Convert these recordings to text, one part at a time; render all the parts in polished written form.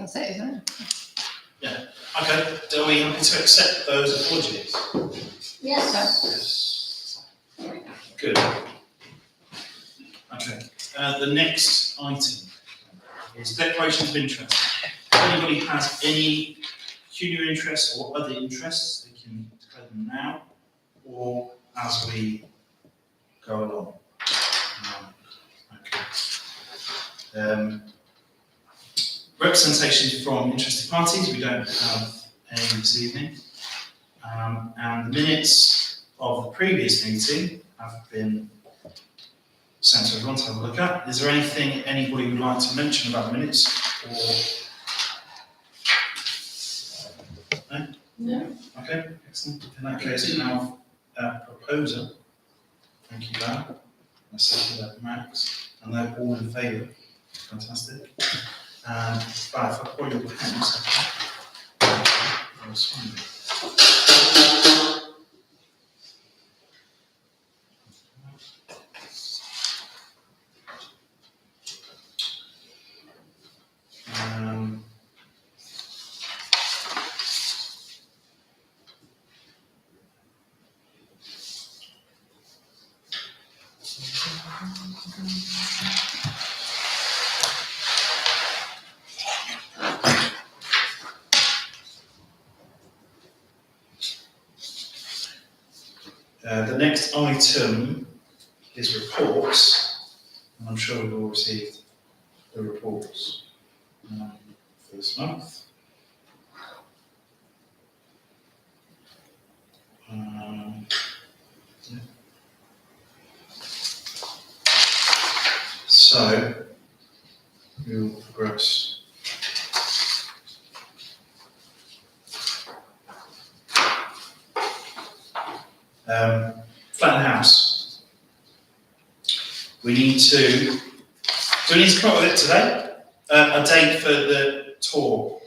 that's it, isn't it? Yeah. Okay. Do we happy to accept those apologies? Yes. Yes. Good. Okay. The next item is declarations of interest. If anybody has any junior interests or other interests, they can declare them now or as we go along. Okay. Representation from interested parties, we don't have any this evening. And the minutes of the previous meeting have been sent to everyone to have a look at. Is there anything anybody would like to mention about the minutes? Or... No? No. Okay, excellent. In that case, we have a proposer. Thank you, Dan. I second that, Max. And they're all in favour. Fantastic. Right, if I put your pens, I'll sign it. The next item is reports, and I'm sure we've all received the reports for this month. Yeah. So, we'll progress. Flattened House. We need to. Do we need to come up with it today? A date for the tour.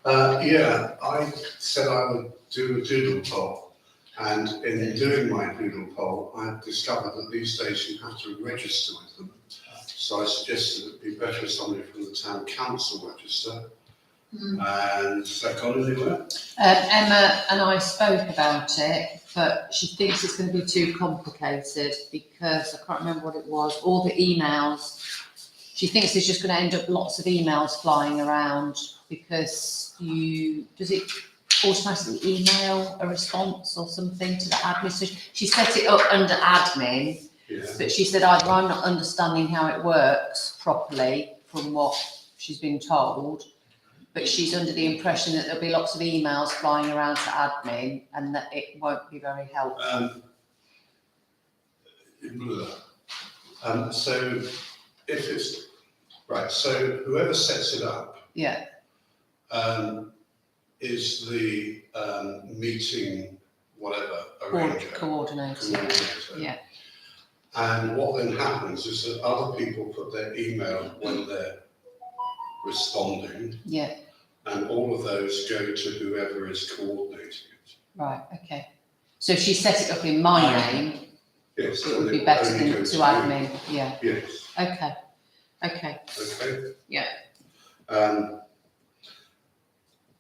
Yeah, I said I would do a doodle poll, and in doing my doodle poll, I discovered that these days you have to register with them. So I suggested it'd be better if somebody from the town council register. And has that gone anywhere? Emma and I spoke about it, but she thinks it's going to be too complicated because I can't remember what it was. All the emails, she thinks there's just going to end up lots of emails flying around because does it automatically email a response or something to the admin? So she set it up under admin, Yeah. but she said either I'm not understanding how it works properly from what she's been told, but she's under the impression that there'll be lots of emails flying around to admin and that it won't be very helpful. So if it's right, so whoever sets it up Yeah, is the meeting whatever arranger, coordinator. coordinator. Yeah, And what then happens is that other people put their email when they're responding, yeah, and all of those go to whoever is coordinating it. right, okay. So if she set it up in my name, Yes. it would and be will better only than go to you. admin, yeah, Yes. okay. Okay. Yeah.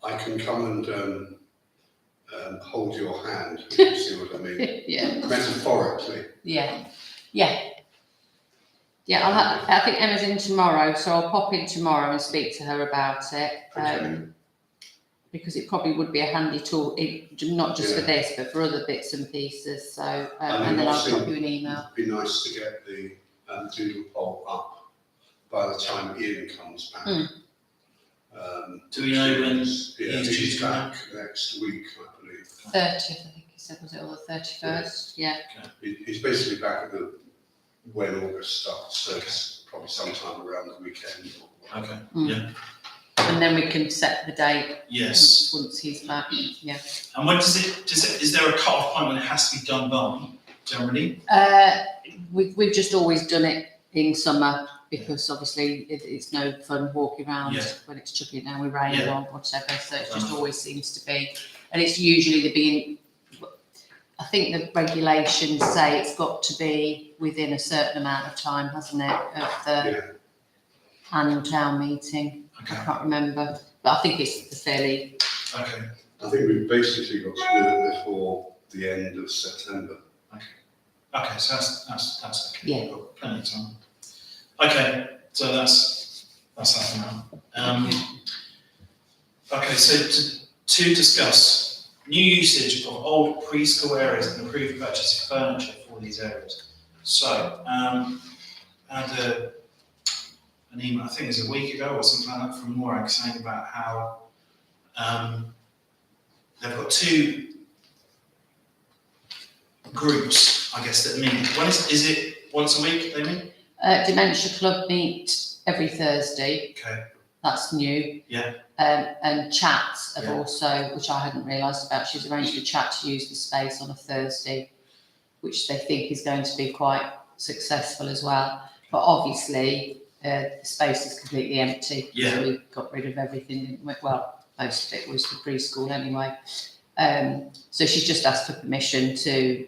I can come and hold your hand, if you see what I mean. Yeah, Metaphorically. yeah. I think Emma's in tomorrow, so I'll pop in tomorrow and speak to her about it. Okay. Because it probably would be a handy tool, not just for Yeah. this, but for other bits and pieces. So, And and then I'll obviously drop you an email. It'd be nice to get the doodle poll up by the time Ian comes back. Do we know when he's due to back next week, I believe. 30th, I think he said, was it, or the 31st? Yeah. He's basically back at when August starts, so it's probably sometime around the weekend. Or Okay. Mm. Yeah. And then we can set the date Yes. once he's back. Yeah. And when does it? Is there a cut-off point when it has to be done by? Generally. We've just always done it in summer because obviously it's no fun walking around when it's chucking down with rain or whatever. So it just always seems to be, and it's usually I think the regulations say it's got to be within a certain amount of time, hasn't it, of the annual town meeting? Okay. I can't remember. But I think it's fairly, Okay, I think we've basically got to do it before the end of September. okay, so that's okay. Yeah. We've got plenty of time. Okay, so that's that for now. Okay, so to discuss new usage of old preschool areas and approved purchase of furniture for these areas. So, I had an email, I think it was a week ago or something like that, from Morag saying about how they've got two groups, I guess, that meet. One is it once a week they meet? Dementia Club meet every Thursday, Okay, that's new. Yeah. And Chats have Yeah. also, which I hadn't realised about, she's arranged for Chat to use the space on a Thursday, which they think is going to be quite successful as well. But obviously, the space is completely empty. Yeah. So we got rid of everything, didn't we? Well, most of it was the preschool anyway. So she's just asked for permission to,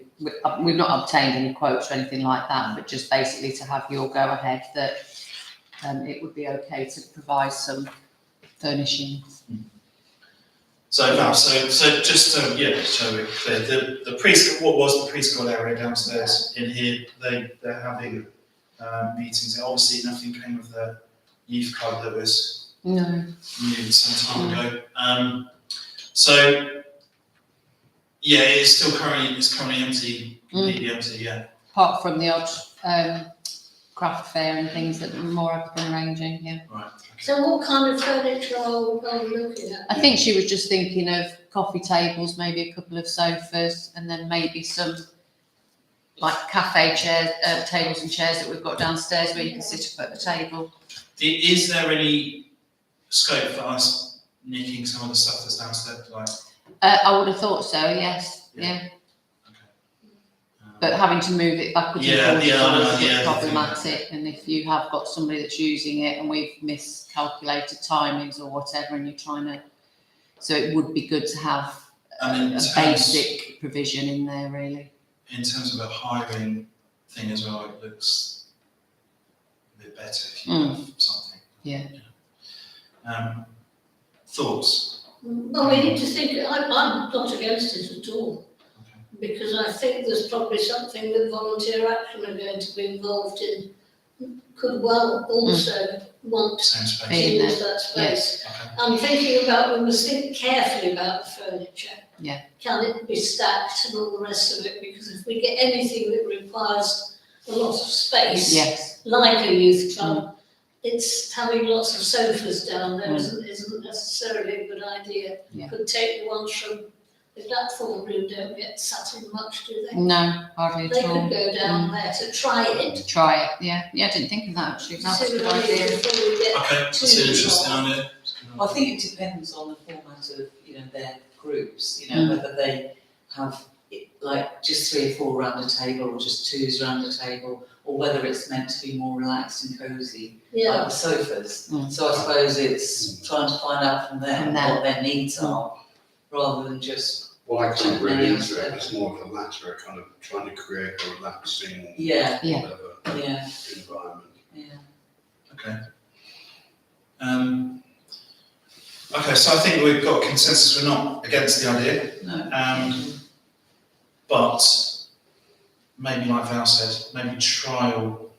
we've not obtained any quotes or anything like that, but just basically to have your go ahead that it would be okay to provide some furnishings. so Val, so just so we're clear, the preschool, what was the preschool area downstairs in here, they're having meetings. Obviously nothing came of the youth club that was No. new some time ago. So yeah, it's currently empty, completely empty, yeah. Apart from the odd craft fair and things that more have been arranging, yeah. Right. Okay. So what kind of furniture are we looking at? I think she was just thinking of coffee tables, maybe a couple of sofas, and then maybe some like cafe chairs, tables and chairs that we've got downstairs where you can sit up at the table. Is there any scope for us nicking some of the stuff that's downstairs, like? I would have thought so, yes, yeah. Okay. But having to move it backwards Yeah, and forwards yeah, I know, is a bit yeah. problematic. And if you have got somebody that's using it and we've miscalculated timings or whatever, and you're trying to, so it would be good to have And a basic provision in there, really. in terms of a hiring thing as well, it looks a bit better if you have something. Yeah. Thoughts? Well, we need to think, I'm not against it at all, because I think there's probably something that Volunteer Action are going to be involved in, could well also want Same to space? Be- use that space. Okay. I'm thinking about, we must think carefully about the furniture. Yeah. Can it be stacked and all the rest of it, because if we get anything that requires a lot of space, Yes, like a youth club, it's having lots of sofas down there isn't necessarily a good idea. Yeah. Could take the ones from the platform room, don't get sat in much, do they? no, hardly They at all. could go down there to try it. To try it, yeah. Yeah, I didn't think of that actually. That's a See good what I mean, idea. before we get Okay, that's an interesting idea. I think it depends on the format of, their groups, whether they have like just 3 or 4 around a table or just 2s around a table, or whether it's meant to be more relaxed and cosy, like Yeah, the sofas. Mm. So I suppose it's trying to find out from them From them. what their needs are, rather than just, What I can't really Many into it of is more of the latter, kind of trying to create a relaxing, yeah, Yeah. whatever yeah, environment. yeah. Okay. Okay, so I think we've got consensus, we're not against the idea, No. but maybe like Val said, maybe trial.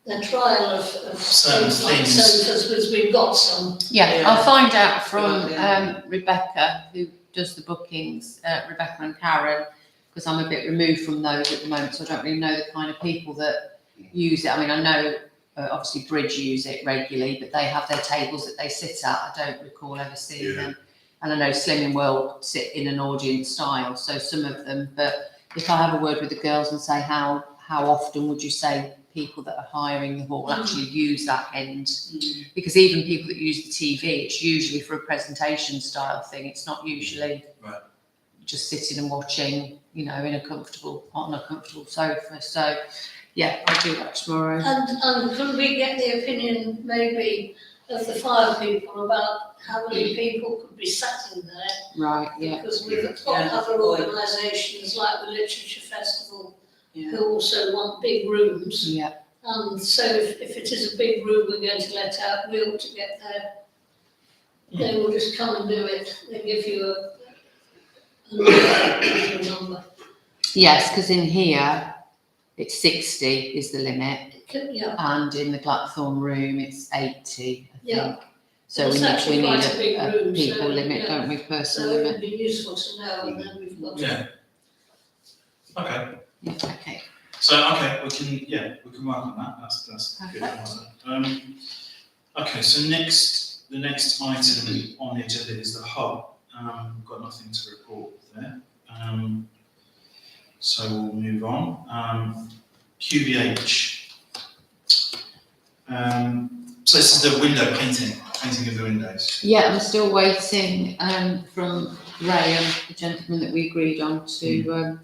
the trial of Certain things like things. sofas, because we've got some. Yeah, Yeah. I'll find out from Yeah. Rebecca, who does the bookings, Rebecca and Karen, because I'm a bit removed from those at the moment, so I don't really know the kind of people that use it. I mean, I know obviously Bridge use it regularly, but they have their tables that they sit at. I don't recall ever seeing Yeah. them. And I know Slimming World sit in an audience style, so some of them, but if I have a word with the girls and say how often would you say people that are hiring the hall actually use that end? Because even people that use the TV, it's usually for a presentation style thing. It's not usually Right. just sitting and watching, on a comfortable sofa. So, yeah, I'll do that tomorrow. And could we get the opinion maybe of the fire people about how many people could be sat in there? Right, yeah. Because we've got Yeah. other organisations like the Literature Festival Yeah. who also want big rooms. Yeah, And so if it is a big room we're going to let out, we ought to get their they will just come and do it, they give you a number. Yes, because in here, it's 60 is the limit, Yeah, and in the Blackthorn room, it's 80, I Yeah. think. So It's we actually need quite a big a room, people so, limit, yeah. don't we, person so it limit? would be useful to know, and then we've got. Yeah. Okay, Yeah, okay. so, okay, we can work on that, that's good. Okay, so the next item on the agenda is the hub. We've got nothing to report there. So we'll move on. QVH. So this is the window painting of the windows. Yeah, I'm still waiting from Graham, the gentleman that we agreed on, to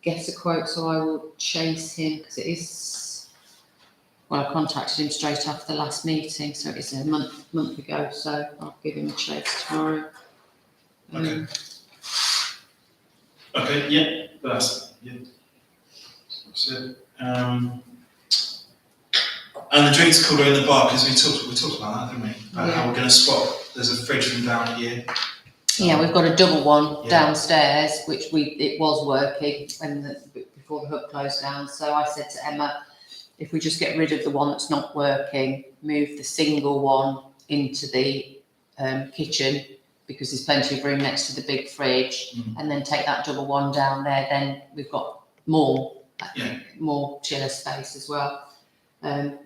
get a quote, so I will chase him, because it is, well, I contacted him straight after the last meeting, so it's a month ago, so I'll give him a chase tomorrow. Okay. Okay, yeah, that's it. And the drinks cooler in the bar, because we talked about that, didn't we? About how we're going to swap. There's a fridge from down here. Yeah, we've got a double one Yeah. downstairs, which it was working before the hub closed down. So I said to Emma, if we just get rid of the one that's not working, move the single one into the kitchen, because there's plenty of room next to the big fridge, and then take that double one down there. Then we've got more chiller space as well,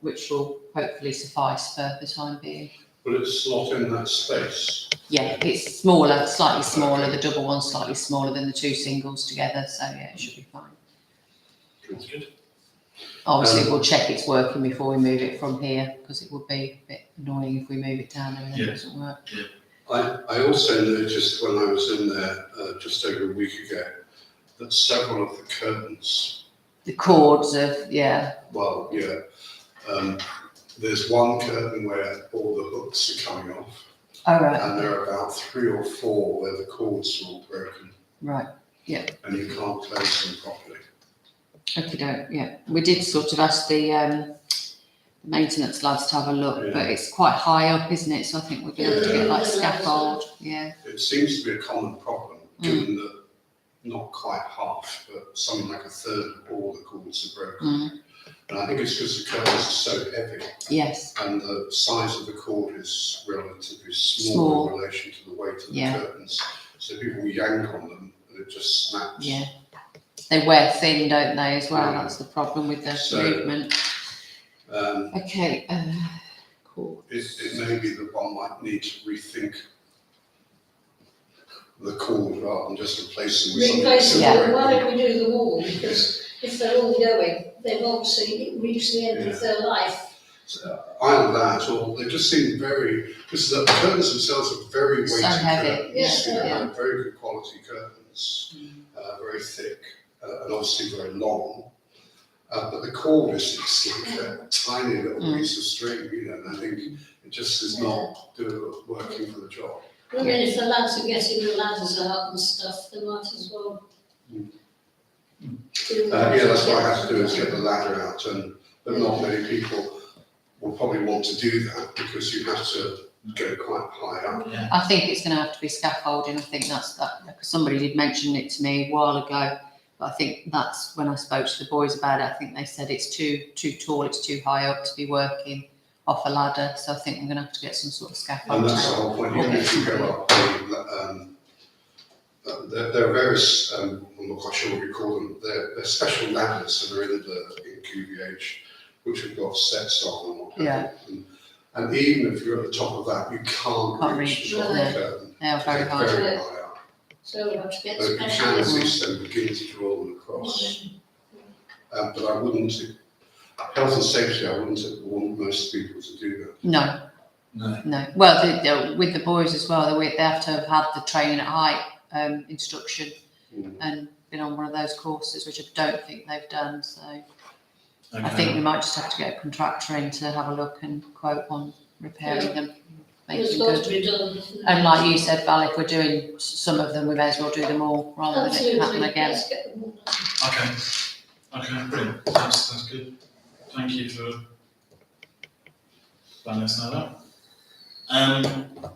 which will hopefully suffice for the time being. But it's not in that space. Yeah, it's smaller, slightly smaller. The double one's slightly smaller than the two singles together, so yeah, it should be fine. That's good. Obviously, we'll check it's working before we move it from here, because it would be a bit annoying if we move it down there and then it doesn't work. I also noticed when I was in there just over a week ago that several of the curtains, The cords of, there's one curtain where all the hooks are coming off, oh right, and there are about 3 or 4 where the cords are all broken, right, and you can't close them properly. okay, yeah. We did sort of ask the maintenance lads to have a look, Yeah. but it's quite high up, isn't it? So I think we're going to have to get like scaffold, yeah. It seems to be a common problem, given that not quite half, but something like a third of all the cords are broken. And I think it's because the curtains are so heavy, Yes, and the size of the cord is relatively small in relation to the weight of the curtains. So people yank on them, and it just snaps. yeah. They wear thin, don't they, as well? Yeah. That's the problem with the So, movement. Okay, cool. It may be that one might need to rethink the cord rather than just replace them with something. Replace them, Yeah. why don't we do the wall, because if they're all going, they've obviously reached the end of their life. So, either that, or they just seem very, because the curtains themselves are very weighty So heavy, curtains. yeah, You know, very good quality curtains, very thick, and obviously very long. But the cord is just like a tiny little piece of string, you know, and I think it just is not working for the job. I mean, if the lads are getting the ladders out and stuff, they might as well. Yeah, that's what I have to do, is get the ladder out, but not many people will probably want to do that, because you have to go quite high up. I think it's going to have to be scaffolding. I think that's that, because somebody did mention it to me a while ago. But I think that's when I spoke to the boys about it. I think they said it's too tall, it's too high up to be working off a ladder. So I think I'm going to have to get some sort of scaffold. And that's the whole point, even if you go up, there are various, I'm not quite sure what you call them, they're special ladders that are in QVH, which have got steps on and what have you. And even if you're at the top of that, you can't reach the top of the curtain. They are very high. Very high up. So we have to get But you can specialists. see them begin to draw them across. But I wouldn't, health and safety, I wouldn't want most people to do that. No. No. Well, with the boys as well, they have to have had the training at height instruction and been on one of those courses, which I don't think they've done. So I think we might just have to get a contractor in to have a look and quote on repairing them, It's making got good. to be done. And like you said, Val, if we're doing some of them, we may as well do them all rather than it happen Absolutely, again. let's get them all done. Okay, brilliant. That's good. Thank you for letting us know that.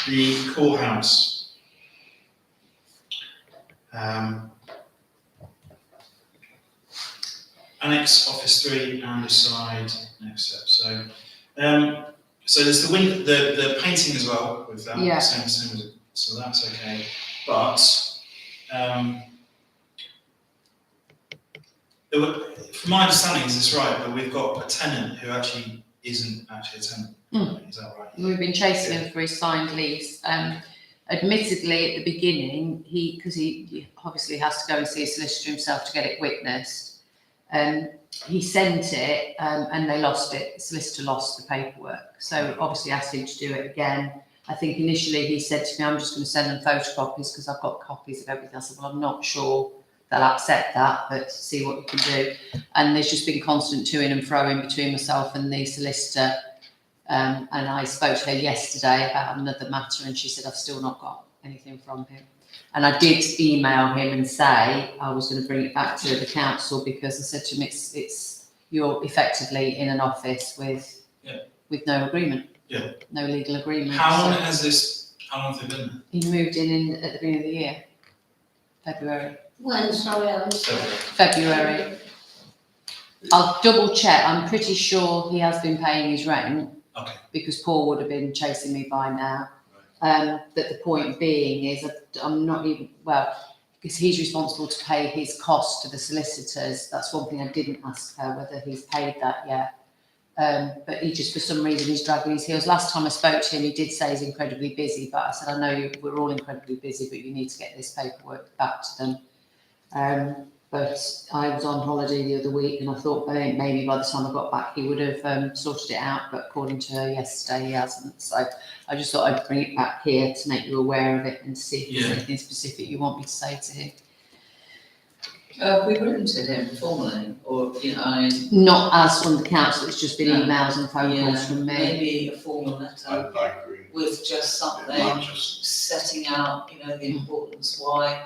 The courthouse. Annex Office 3 and aside next step. So there's the wind, the painting as well with that. Yeah. Same as, so that's okay. But from my understanding, is this right? But we've got a tenant who actually isn't actually a tenant. Is that right? We've been chasing him for his signed lease. Admittedly, at the beginning, because he obviously has to go and see a solicitor himself to get it witnessed. He sent it and they lost it. The solicitor lost the paperwork. So obviously asked him to do it again. I think initially he said to me, I'm just going to send them photocopies because I've got copies of everything. I said, well, I'm not sure they'll accept that, but see what you can do. And there's just been constant toing and froing between myself and the solicitor. And I spoke to her yesterday about another matter and she said, I've still not got anything from him. And I did email him and say I was going to bring it back to the council because I said to him, it's you're effectively in an office with no agreement, no legal agreement. How long So have they been there? he moved in at the beginning of the year, February. When, sorry, I was. February. I'll double check. I'm pretty sure he has been paying his rent. Okay. Because Paul would have been chasing me by now. But the point being is I'm not even, well, because he's responsible to pay his cost to the solicitors. That's one thing I didn't ask her, whether he's paid that yet. But he just, for some reason, he's dragging his heels. Last time I spoke to him, he did say he's incredibly busy, but I said, I know we're all incredibly busy, but you need to get this paperwork back to them. But I was on holiday the other week and I thought maybe by the time I got back he would have sorted it out, but according to her yesterday he hasn't. So I just thought I'd bring it back here to make you aware of it and see if there's anything specific you want me to say to him. We've written to him formally, or, Not as from the council, it's just been emails and phone calls from me. maybe a formal letter I agree. with just something, It might just, setting out, the importance, why,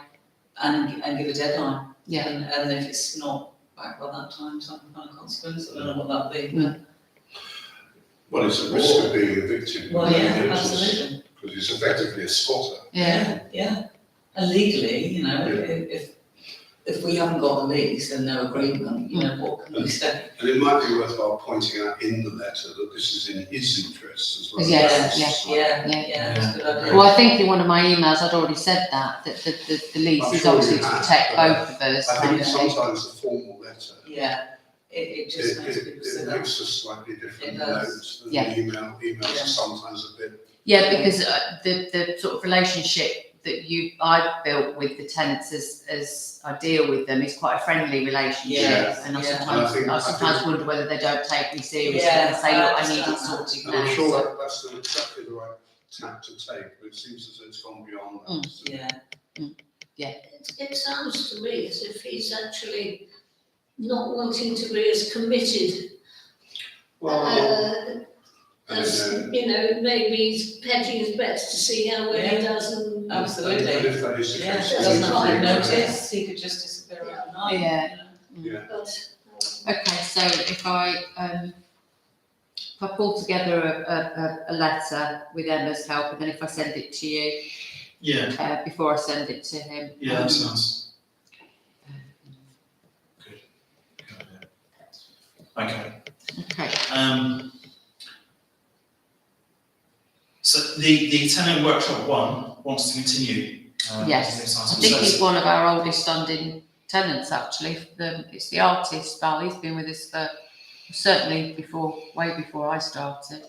and give a deadline. Yeah. And if it's not back by that time, some kind of consequence, I don't know what that'd be. But, well, it's a risk of being evicted. well, yeah, absolutely. Because it's effectively a squatter. Yeah. And legally, if we haven't got a lease and no agreement, what can we say? And it might be worthwhile pointing out in the letter that this is in his interest as well. Yeah, That's a good idea. Well, I think in one of my emails I'd already said that the lease I'm is sure obviously you to have, protect but both of us. I think kind of thing. sometimes a formal letter, Yeah, it just makes people sit it down. makes a slightly different It does. note than Yeah. the email. Emails are sometimes a bit. Yeah, because the sort of relationship that I've built with the tenants as I deal with them is quite a friendly relationship, Yeah, and I yeah. sometimes And I think- wonder whether they don't take me seriously Yeah, and say, look, I I need it understand sorted And now. I'm sure So, that's exactly the right tack to take, but it seems as though it's gone beyond that. Yeah, It sounds to me as if he's actually not wanting to be as committed Well, as, maybe he's hedging his bets to see how well he Yeah. does and. absolutely. and if that is the Yeah, case, it then doesn't it's have to really notice, he could just disappear overnight. Yeah. Yeah. But, okay, so if I pull together a letter with Emma's help, and then if I send it to you Yeah, before I send it to him. that sounds good. Okay. Okay. So the tenant workshop 1 wants to continue. Yes, this I item. think So he's one of our oldest standing tenants, actually. It's the artist, Val. He's been with us for certainly way before I started.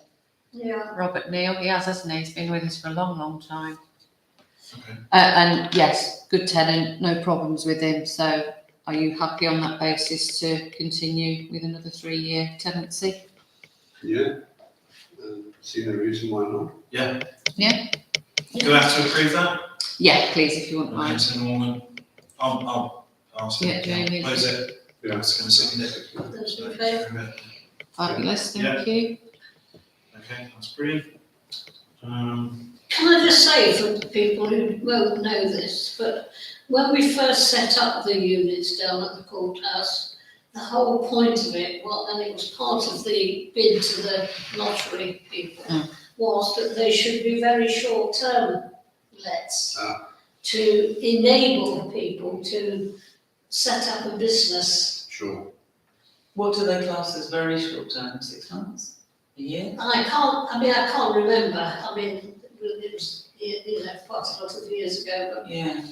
yeah, Robert Neal, he has, hasn't he? He's been with us for a long, long time. Okay. And yes, good tenant, no problems with him. So are you happy on that basis to continue with another 3-year tenancy? Yeah. See no reason why not. Yeah. Yeah. Do I have to approve that? Yeah, please, if you wouldn't Okay, mind. so Norman, I'll Yeah, Jamie. close it. Yeah. I'm just going to second it. those in favour. Fabulous, Yeah. thank you. Okay, that's brilliant. Can I just say for people who won't know this, but when we first set up the units down at the courthouse, the whole point of it, and it was part of the bid to the lottery people, was that they should be very short-term lets Ah. to enable people to set up a business. Sure. What do they class as very short term, 6 months, a year? I can't remember, it was, quite a lot of years ago, Yeah,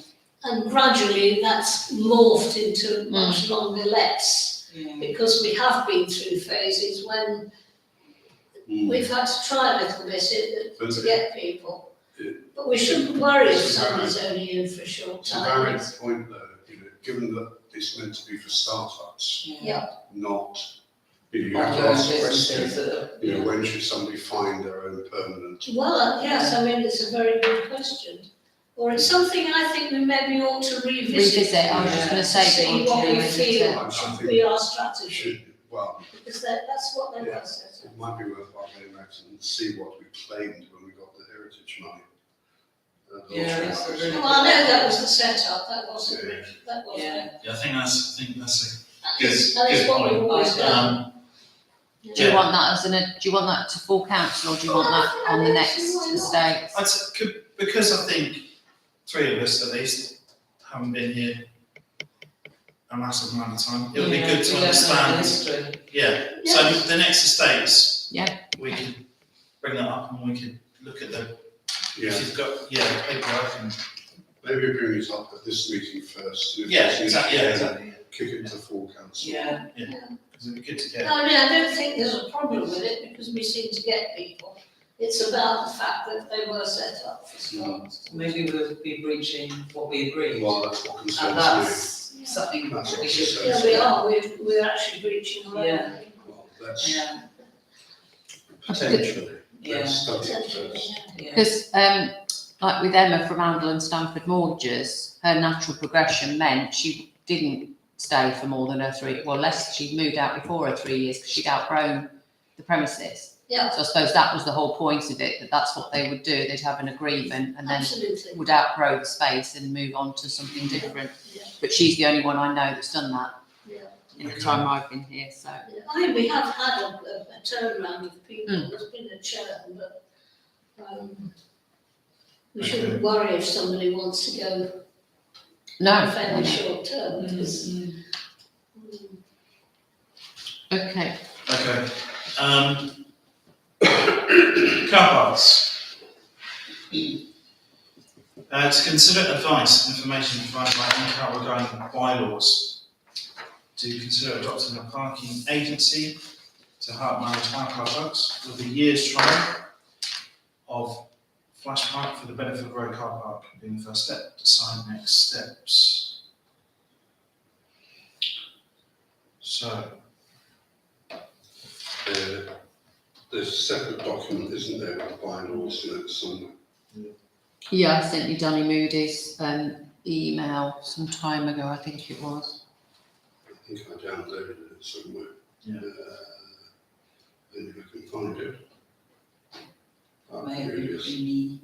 and gradually that's morphed into much longer lets, yeah. because we have been through phases when we've had to try a little bit to get people. But we shouldn't worry if somebody's only in for a short It's a valid time. point though, given that it's meant to be for startups, Yeah. not, you have to Ongoing ask the businesses question, that are- when should somebody find their own permanent? Well, yes, it's a very good question. Or it's something I think we maybe ought to revisit. I was just going to say, See what we volunteering, feel I should think be our strategy, should, well, because that's what they Yeah. were set up. it might be worthwhile going back and see what we claimed when we got the heritage money. Yeah, it's a really- Well, I know that was the setup, that wasn't, Yeah. that wasn't. Yeah. Yeah, I think that's And Good- it's good what we've point. always done. um, do you Yeah. want that do you want that to full council, or do you want that on the next estate? because I think 3 of us at least haven't been here a massive amount of time. It would be Yeah, good we to don't know the understand. history. Yeah. Yes. So the next estates. Yeah. We can bring that up and we can look at the. Yeah, If you've got paperwork and. maybe bring it up at this meeting first. and if Yeah, it's exactly. easier, Yeah, exactly. Kick it to full council. Yeah, Because it'd be good to get. I don't think there's a problem with it, because we seem to get people. It's about the fact that they were set up for starters. maybe we'll be breaching what we agreed. Well, that's what And concerns that's something That's what we it should. says. Yeah, we are, we're actually breaching our Yeah. own. me. Well, that's Yeah, potentially, yeah, let's study it Potentially, first. yeah. yeah. Because, like with Emma from Arundel and Stamford Mortgages, her natural progression meant she didn't stay for more than she'd moved out before her 3 years because she'd outgrown the premises. Yeah, So I suppose that was the whole point of it, that's what they would do, they'd have an agreement and then absolutely. would outgrow the space and move on to something different. Yeah. But she's the only one I know that's done that Yeah. in the time I've been here, so. Yeah. We have had a turnaround of people, Mm. there's been a churn, but, we shouldn't worry if somebody wants to go No, fairly short term, because, Mm. okay, Okay. Car parks. To consider advice and information provided by NCAR regarding bylaws. To consider adopting a parking agency to help manage our car parks with a year's trial of Flash Park for the benefit of Road Car Park being the first step. Decide next steps. So, There's a separate document, isn't there, with bylaws in it somewhere? yeah, I sent you Danny Moody's, email some time ago, I think it was. I think I downloaded it somewhere. Yeah. And if I can find it. Ah, May here have it been is. me.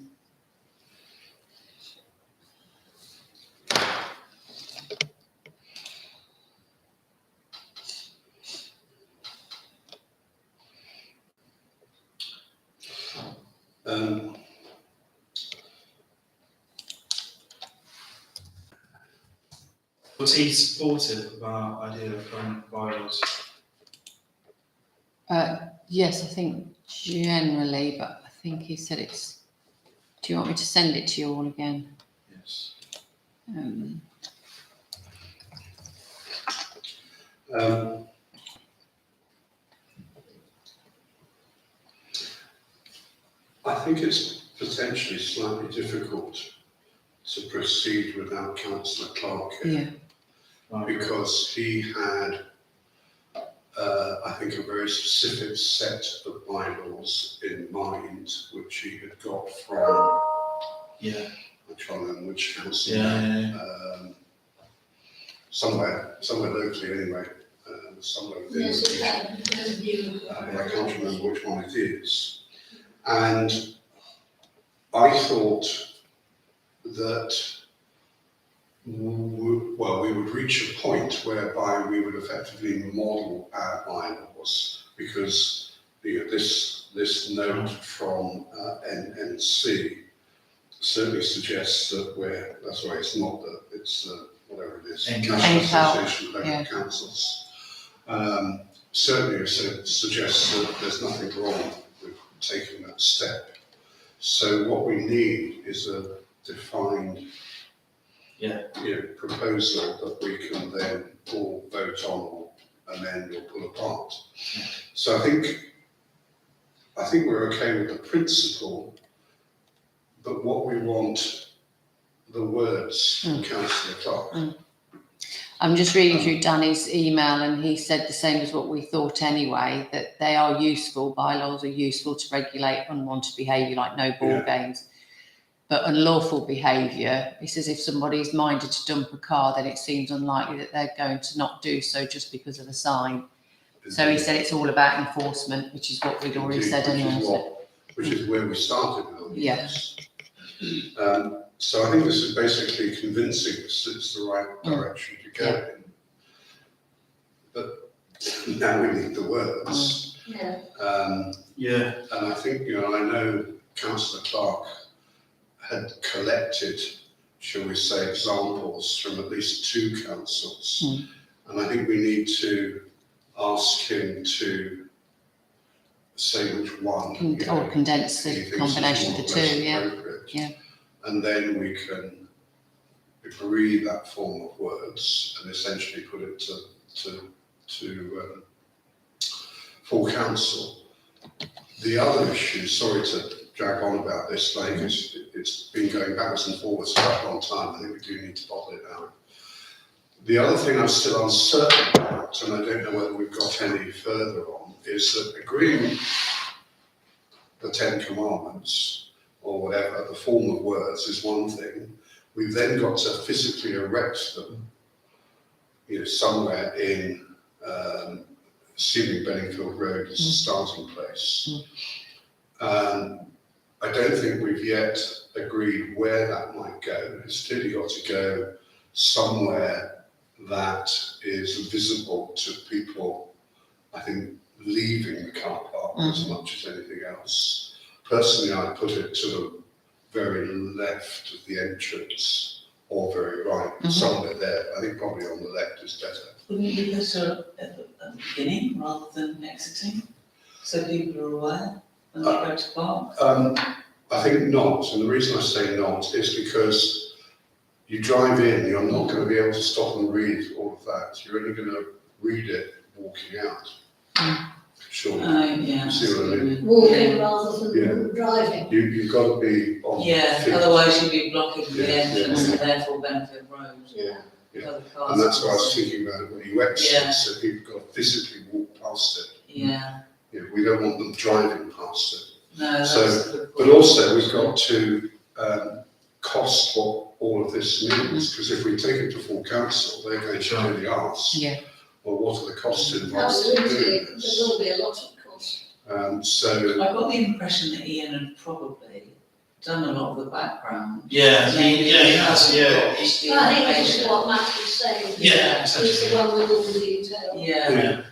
was he supportive of our idea of going bylaws? Yes, I think generally, but I think he said do you want me to send it to you all again? Yes. I think it's potentially slightly difficult to proceed without Councillor Clark here, Yeah, because he had, I think, a very specific set of bylaws in mind, which he had got from, Yeah. I'm trying to remember which council. Yeah. Somewhere locally anyway, somewhere within yes, the it region. had, I can't remember which one it is. And I thought that, we would reach a point whereby we would effectively model our bylaws, because this note from NNC certainly suggests that that's why it's not it's whatever it is, NCAL. National Association of Local Yeah. Councils. Certainly suggests that there's nothing wrong with taking that step. So what we need is a defined proposal that we can then all vote on or amend or pull apart. So I think we're okay with the principle, but what we want, the words from Councillor Clark. I'm just reading through Danny's email, and he said the same as what we thought anyway, that they are useful, bylaws are useful to regulate unwanted behaviour like no ball games. But unlawful behaviour, he says if somebody's minded to dump a car, then it seems unlikely that they're going to not do so just because of a sign. So he said it's all about enforcement, which is what we'd already said anyway. Which is where we started with all Yes. So I think this is basically convincing us that it's the right direction to go in. But now we need the words. Yeah. And I think, I know Councillor Clark had collected, shall we say, examples from at least 2 councils. And I think we need to ask him to say which one. Or condense the combination of the 2, yeah. And then we can agree that form of words and essentially put it to full council. The other issue, sorry to drag on about this, like it's been going backwards and forwards for quite a long time. I think we do need to bottle it out. The other thing I'm still uncertain about, and I don't know whether we've got any further on, is that agreeing the 10 Commandments or whatever, the form of words is one thing. We've then got to physically erect them, somewhere in, assuming Benningfield Road is the starting place. I don't think we've yet agreed where that might go. It's clearly got to go somewhere that is visible to people, I think, leaving the car park as much as anything else. Personally, I'd put it to the very left of the entrance or very right, somewhere there. I think probably on the left is better. Wouldn't it be better at the beginning rather than exiting? So people are aware when they go to park? I think not, and the reason I say not is because you drive in, you're not going to be able to stop and read all of that. You're only going to read it walking out. Sure. Yeah. See what I mean? Walking rather than driving. You've got to be on. Yeah, feet. otherwise you'd be blocking the Yeah, entrance and therefore Benefit Road. Yeah. Yeah. Other cars. And that's what I was thinking about when you exit, Yeah. so people got to physically walk past it. Yeah, We don't want them driving past it. no, that's So, a good But point. also we've got to cost what all of this means, because if we take it to full council, they're going to really ask, Yeah. well, what are the costs involved in Absolutely, doing there this? will be a lot of cost. So, I got the impression that Ian had probably done a lot of the background. Yeah, Maybe he has, yeah. got He- the I think this is information. what Matt was saying. Yeah, He's the one with all the detail. Yeah,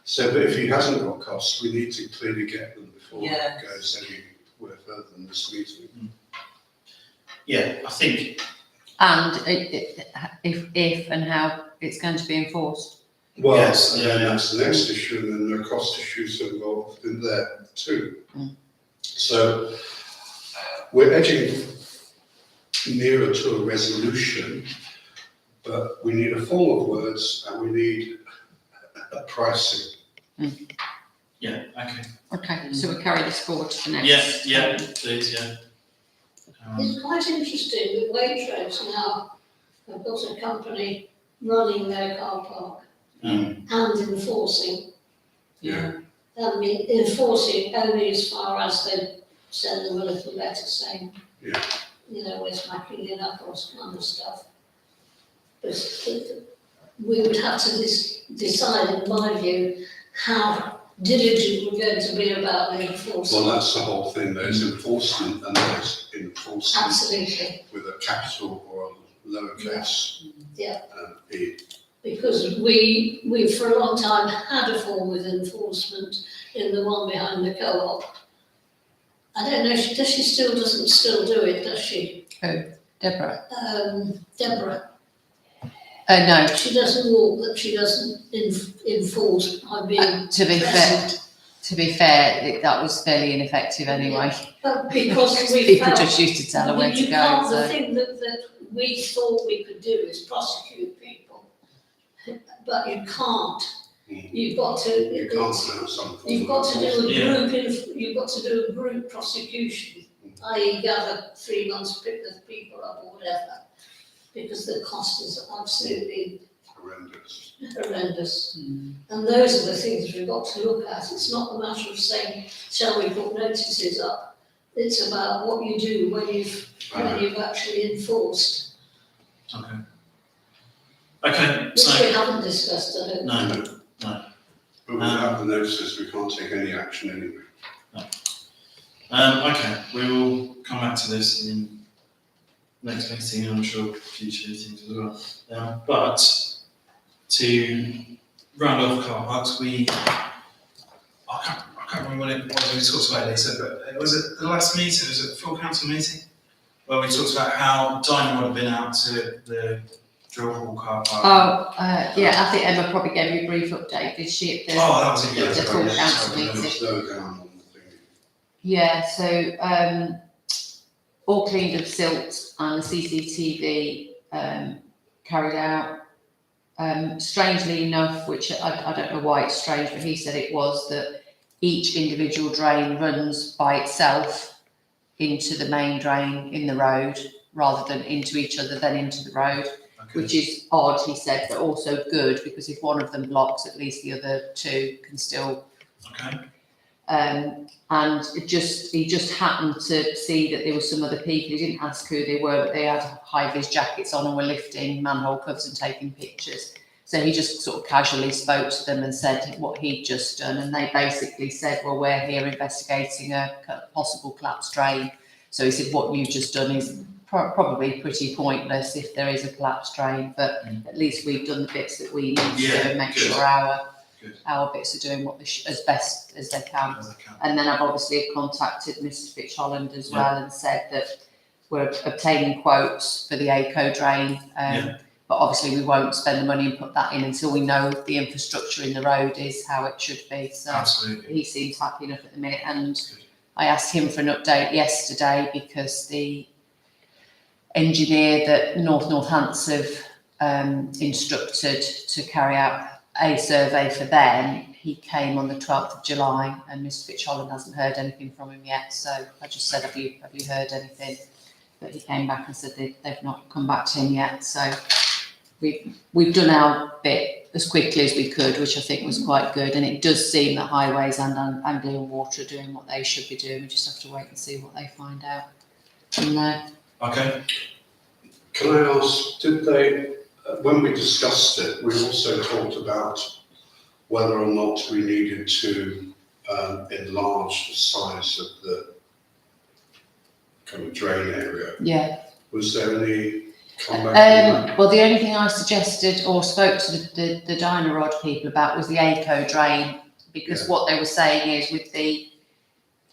so, but if he hasn't got costs, we need to clearly get them before Yeah. it goes anywhere further than this meeting. Yeah, I think, And if and how it's going to be enforced. Well, Yes, and yeah, then yeah. that's the next issue, and then there are cost issues involved in there too. So we're edging nearer to a resolution, but we need a form of words and we need a pricing. yeah, okay. Okay, so we carry this forward to the next. Yeah, please, yeah. It's quite interesting that Waitrose now have got a company running their car park and enforcing. yeah. I mean, enforcing only as far as they send them a little letter saying, Yeah. we're smacking it up or kind of stuff. But we would have to decide, in my view, how diligent we're going to be about the Well, enforcement. that's the whole thing, there's enforcement and there's enforcement Absolutely, with a capital or a lowercase Yeah. e. because we for a long time had a form with enforcement. in the one behind the co-op. I don't know, does she doesn't still do it, does she? Deborah? Deborah, No, she doesn't walk, that she doesn't enforce by being to be fair, present. that was fairly ineffective anyway. But because we People felt. just used to tell her where to You go, can't, the so. thing that we thought we could do is prosecute people, but you can't. You've got to. You can't have some. You've got to do a Yeah. you've got to do a group prosecution, i.e. gather 3 months, pick the people up or whatever, because the cost is absolutely Horrendous. horrendous. And those are the things we've got to look at. It's not a matter of saying, shall we put notices up? It's about what you do when you've actually enforced, Okay, which so, we haven't discussed, I don't think. no, But without the notices, we can't take any action anyway. okay, we will come back to this in next meeting, and I'm sure future meetings as well. But to round off car parks, I can't remember what we talked about, Lisa, but was it the last meeting, was it the full council meeting? Where we talked about how Dinah would have been out to the drill hall car park. Yeah, I think Emma probably gave you a brief update, did she, at the, Oh, that was it, yeah. the full yeah, council sorry, meeting? Slow down on the thing. Yeah, so, all cleaned of silt and the CCTV, carried out. Strangely enough, which I don't know why it's strange, but he said it was that each individual drain runs by itself into the main drain in the road, rather than into each other, then into the road, Okay. which is odd, he said, but also good, because if one of them blocks, at least the other two can still. Okay. And he just happened to see that there were some other people. He didn't ask who they were, but they had high-vis jackets on and were lifting manhole covers and taking pictures. So he just sort of casually spoke to them and said what he'd just done. And they basically said, well, we're here investigating a possible collapsed drain. So he said, what you've just done is probably pretty pointless if there is a collapsed drain, but at least we've done the bits that we need to do and make good. sure Good. our bits are doing what as best as they can. As I can. And then I've obviously contacted Mr Fitch Holland as well and said that we're obtaining quotes for the ACO drain. But obviously we won't spend the money and put that in until we know the infrastructure in the road is how it should be. So Absolutely. he seems happy enough at the minute. And Good. I asked him for an update yesterday because the engineer that Northants have instructed to carry out a survey for them, he came on the 12th of July and Mr Fitch Holland hasn't heard anything from him yet. So I just said, have you heard anything? But he came back and said they've not come back to him yet. So we've done our bit as quickly as we could, which I think was quite good. And it does seem that Highways and Anglian Water are doing what they should be doing. We just have to wait and see what they find out from there. Okay. Can I ask, did they, when we discussed it, we also talked about whether or not we needed to enlarge the size of the kind of drain area. Yeah. Was there any comeback on that? Well, the only thing I suggested or spoke to the Dynarod people about was the ACO drain, because what they were saying is with the,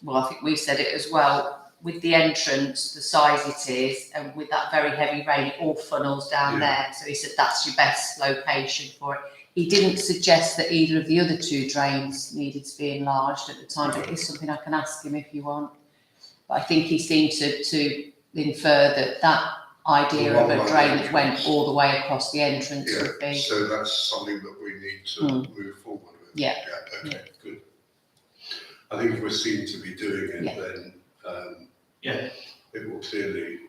well, I think we said it as well, with the entrance, the size it is, and with that very heavy rain, it all funnels down there. So he said that's your best location for it. He didn't suggest that either of the other two drains needed to be enlarged at the time, but it is something I can ask him if you want. But I think he seemed to infer that idea of a drain that went all the way across the entrance would be. So that's something that we need to move forward with. Yeah. Okay, good. I think if we seem to be doing it, then it will clearly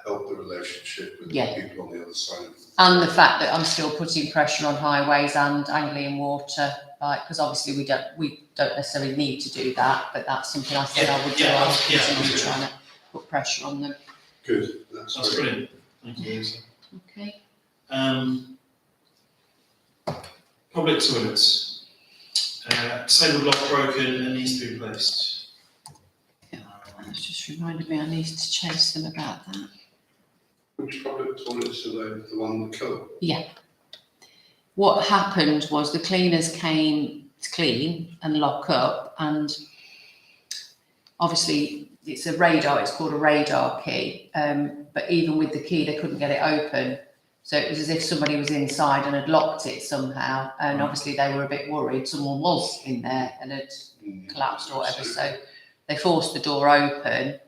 help the relationship with the people on the other side. And the fact that I'm still putting pressure on Highways and Anglian Water, because obviously we don't necessarily need to do that, but that's something I said I would do. I was continue trying to put pressure on them. Good, That's brilliant. Thank you, Lisa. Okay. Public toilets. Disabled lock broken and needs to be replaced. That's just reminded me I need to chase them about that. Which public toilets are they? The one in the co-op? Yeah. What happened was the cleaners came it's clean and lock up, and obviously it's a radar, it's called a radar key, but even with the key they couldn't get it open. So it was as if somebody was inside and had locked it somehow, and obviously they were a bit worried someone was in there and had collapsed or whatever, so they forced the door open.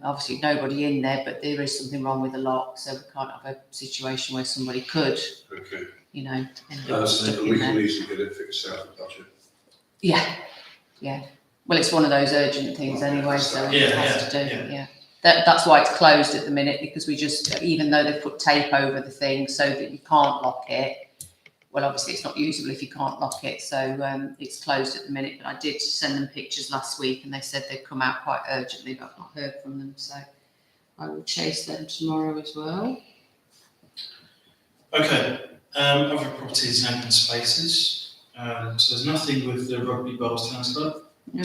Obviously nobody in there, but there is something wrong with the lock, so we can't have a situation where somebody could, Okay. you know, end up stuck And we in can there. easily get it fixed out of budget. Yeah. Well, it's one of those urgent things anyway, so it Yeah, has to do, yeah. yeah. That's why it's closed at the minute, because we just, even though they've put tape over the thing so that you can't lock it, well, obviously it's not usable if you can't lock it, so it's closed at the minute. But I did send them pictures last week and they said they'd come out quite urgently, but I've not heard from them, so I will chase them tomorrow as well. Okay, other properties and open spaces. So there's nothing with the Rugby Bowls Tennis Club. No.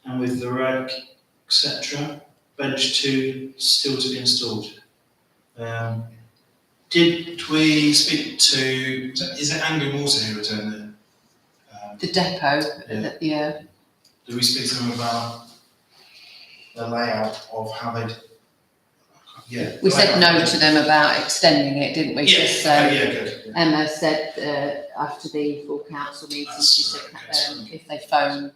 And with the rec, etc. Bench 2 still to be installed. Did we speak to, is it Anglo Morton who were doing the The depot, Yeah. yeah, did we speak to them about the layout of how they'd, yeah. we said no to them about extending it, didn't we? Yeah, Because, yeah, good. Emma said after the full council meeting, she said if they phone,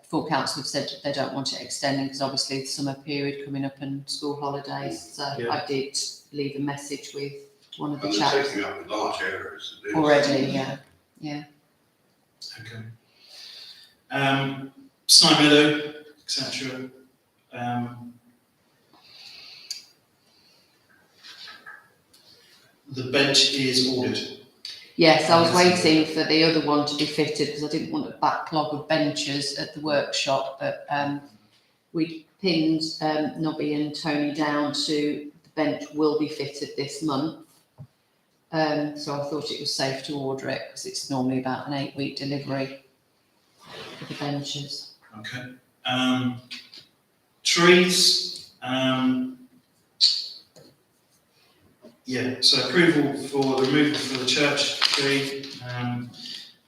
full council have said they don't want it extending because obviously the summer period coming up and school holidays. So Yeah. I did leave a message with one of the And they're chaps taking up large areas. it is. already. Yeah. Okay. Snipe Meadow, etc. The bench is ordered. Yes, I was waiting for the other one to be fitted because I didn't want a backlog of benches at the workshop. But we pinned Nobby and Tony down to the bench will be fitted this month. So I thought it was safe to order it because it's normally about an 8-week delivery for the benches. Okay. Trees. Yeah. So approval for the removal for the church tree,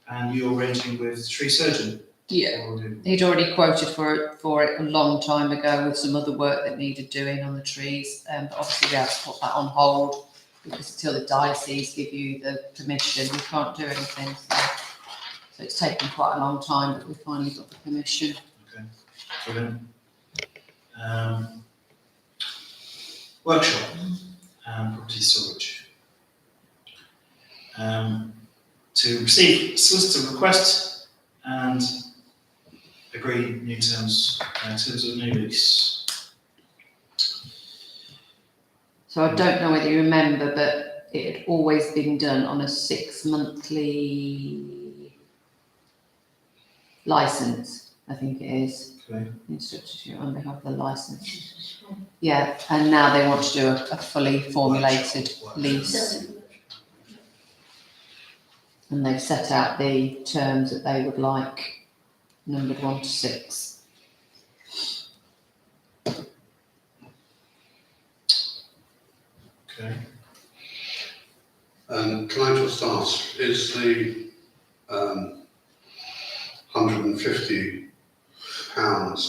and you're arranging with tree surgeon. Yeah. Already. He'd already quoted for it a long time ago with some other work that needed doing on the trees, but obviously we have to put that on hold because until the diocese give you the permission, we can't do anything. So it's taken quite a long time, but we finally got the permission. Okay. Brilliant. Workshop. Property storage. To receive solicitor request and agree new terms of new lease. So I don't know whether you remember, but it had always been done on a 6-monthly licence, I think it is. Okay. Instructorship on behalf of the licence. Yeah, and now they want to do a fully formulated lease, and they've set out the terms that they would like, numbered 1 to 6. Okay. Can I just ask, is the £150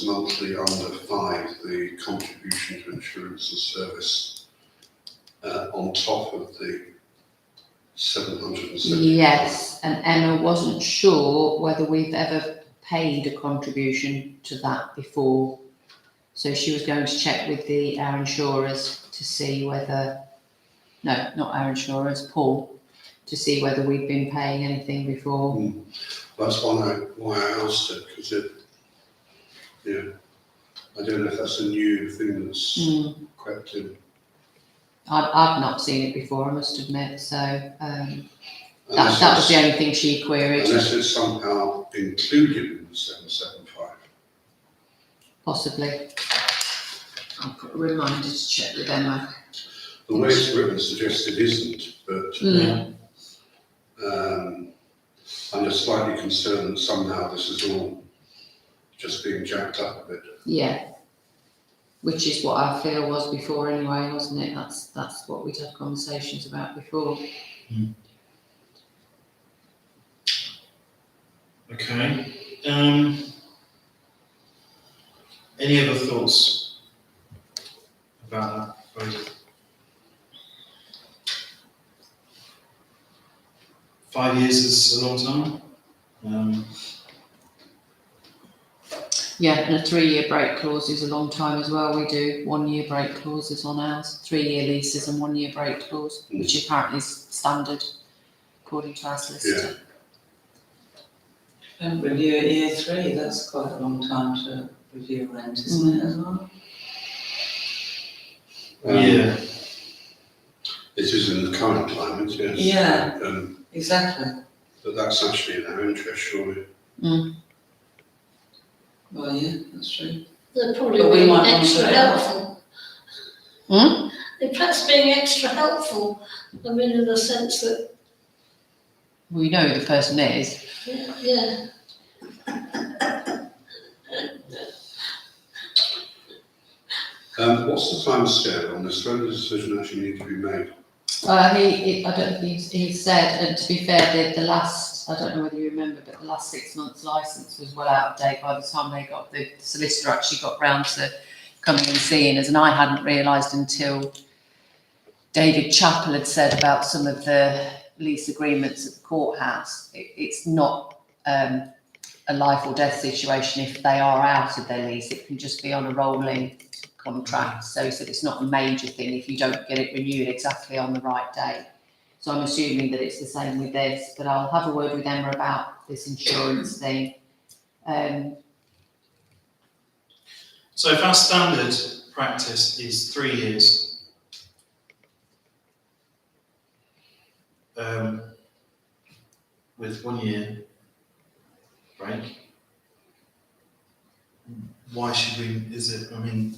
monthly under 5 the contribution to insurance and service on top of the 770? Yes, and Emma wasn't sure whether we've ever paid a contribution to that before, so she was going to check with our insurers to see whether, no, not our insurers, Paul, to see whether we've been paying anything before. That's why I asked it, because I don't know if that's a new thing that's crept in. I've not seen it before, I must admit, so that Unless was the it's- only thing she queried, Unless it's somehow included in the 775. possibly. I'll put a reminder to check with Emma. The way it's written suggests it isn't, but I'm just slightly concerned that somehow this is all just being jacked up a bit. Yeah, which is what our feel was before anyway, wasn't it? That's what we'd had conversations about before. Okay, any other thoughts about that proposal? 5 years is a long time. Yeah, and a 3-year break clause is a long time as well. We do 1-year break clauses on ours, 3-year leases and 1-year break clause, which apparently is standard according to our solicitor. Don't review at year 3, that's quite a long time to review rent, isn't it, as well? Yeah. It is in the current climate, yes. Yeah. Exactly. But that's actually in our interest, surely. Well, yeah, that's true. They're probably But we being might want extra to- helpful. Hmm? They're perhaps being extra helpful. I mean, in the sense that, We know who the person is. yeah. What's the timescale on this? When does the decision actually need to be made? I don't think he said, and to be fair, the last, I don't know whether you remember, but the last 6 months licence was well out of date by the time the solicitor actually got round to coming and seeing us, and I hadn't realised until David Chappell had said about some of the lease agreements at the courthouse. It's not a life or death situation if they are out of their lease. It can just be on a rolling contract. So he said it's not a major thing if you don't get it renewed exactly on the right day. So I'm assuming that it's the same with this, but I'll have a word with Emma about this insurance thing. So if our standard practice is 3 years, with 1 year break, why should we, is it, I mean,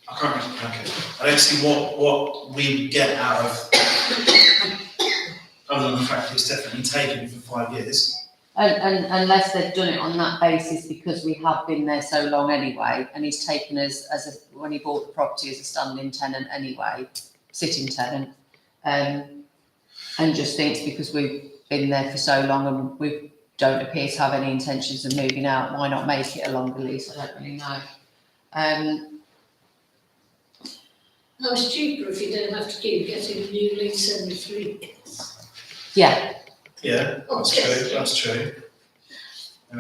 I can't remember, okay. I don't see what we get out of, other than the fact that it's definitely taken for 5 years. And unless they've done it on that basis because we have been there so long anyway, and he's taken us when he bought the property as a standing tenant anyway, sitting tenant, and just thinks because we've been there for so long and we don't appear to have any intentions of moving out, why not make it a longer lease? I don't really know. No, it's cheaper if you don't have to keep getting a new lease every 3 years. Yeah, Yeah, that's true, that's true. I